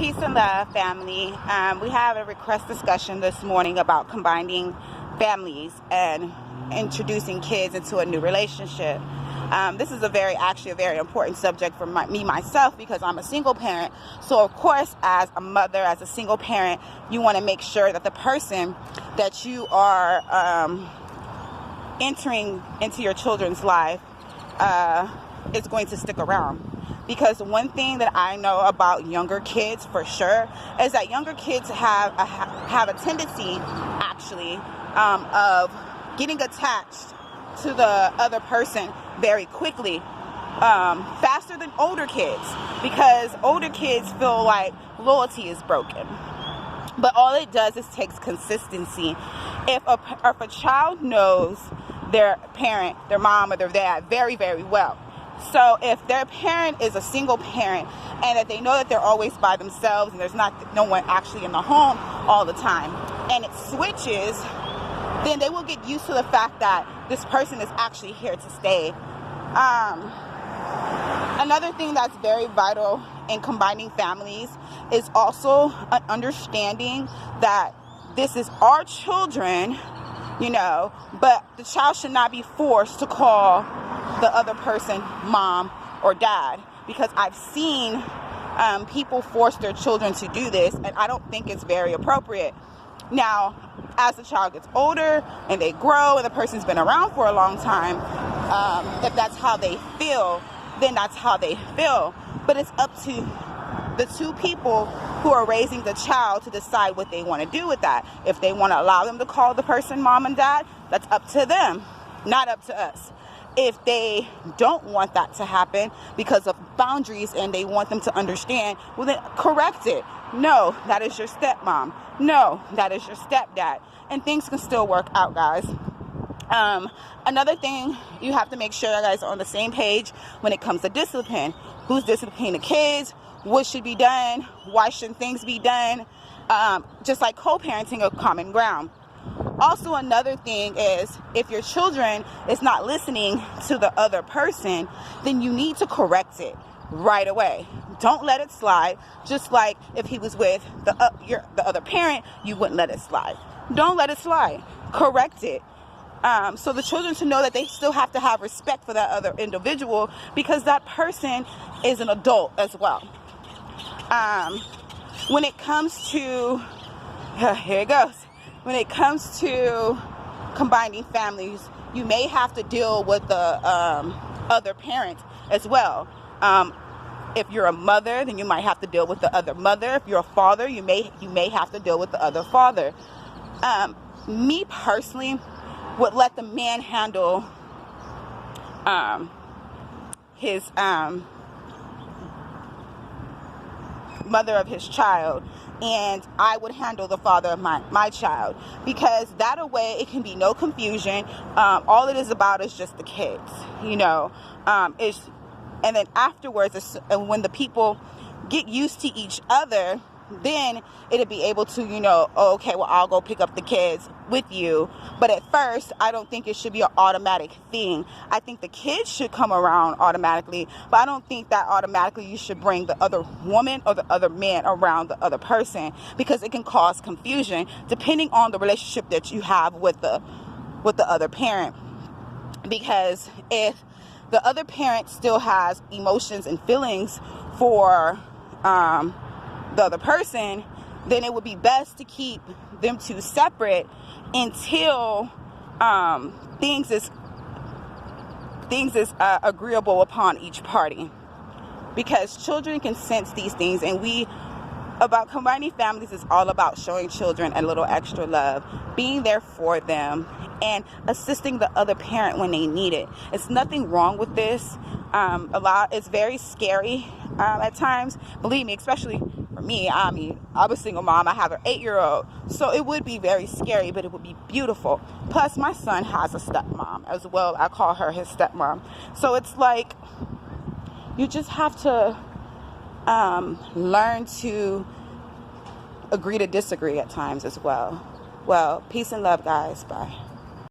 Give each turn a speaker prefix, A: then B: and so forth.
A: Peace and love, family. We have a request discussion this morning about combining families and introducing kids into a new relationship. This is actually a very important subject for me myself, because I'm a single parent. So of course, as a mother, as a single parent, you want to make sure that the person that you are entering into your children's life is going to stick around. Because one thing that I know about younger kids for sure is that younger kids have a tendency, actually, of getting attached to the other person very quickly, faster than older kids, because older kids feel like loyalty is broken. But all it does is takes consistency. If a child knows their parent, their mom or their dad very, very well, so if their parent is a single parent and that they know that they're always by themselves and there's no one actually in the home all the time, and it switches, then they will get used to the fact that this person is actually here to stay. Another thing that's very vital in combining families is also an understanding that this is our children, but the child should not be forced to call the other person mom or dad, because I've seen people force their children to do this, and I don't think it's very appropriate. Now, as the child gets older and they grow and the person's been around for a long time, if that's how they feel, then that's how they feel. But it's up to the two people who are raising the child to decide what they want to do with that. If they want to allow them to call the person mom and dad, that's up to them, not up to us. If they don't want that to happen because of boundaries and they want them to understand, well, then correct it. No, that is your stepmom. No, that is your stepdad. And things can still work out, guys. Another thing, you have to make sure you guys are on the same page when it comes to discipline. Who's disciplining the kids? What should be done? Why shouldn't things be done? Just like co-parenting, a common ground. Also, another thing is, if your children is not listening to the other person, then you need to correct it right away. Don't let it slide. Just like if he was with the other parent, you wouldn't let it slide. Don't let it slide. Correct it. So the children to know that they still have to have respect for that other individual, because that person is an adult as well. When it comes to, here it goes. When it comes to combining families, you may have to deal with the other parent as well. If you're a mother, then you might have to deal with the other mother. If you're a father, you may have to deal with the other father. Me personally would let the man handle his mother of his child, and I would handle the father of my child, because that way it can be no confusion. All it is about is just the kids, and then afterwards, when the people get used to each other, then it'll be able to, okay, well, I'll go pick up the kids with you. But at first, I don't think it should be an automatic thing. I think the kids should come around automatically, but I don't think that automatically you should bring the other woman or the other man around the other person, because it can cause confusion depending on the relationship that you have with the other parent. Because if the other parent still has emotions and feelings for the other person, then it would be best to keep them two separate until things is agreeable upon each party. Because children can sense these things, and about combining families is all about showing children a little extra love, being there for them, and assisting the other parent when they need it. It's nothing wrong with this. It's very scary at times, believe me, especially for me. I'm a single mom. I have an 8-year-old, so it would be very scary, but it would be beautiful. Plus, my son has a stepmom as well. I call her his stepmom. So it's like, you just have to learn to agree to disagree at times as well. Well, peace and love, guys. Bye.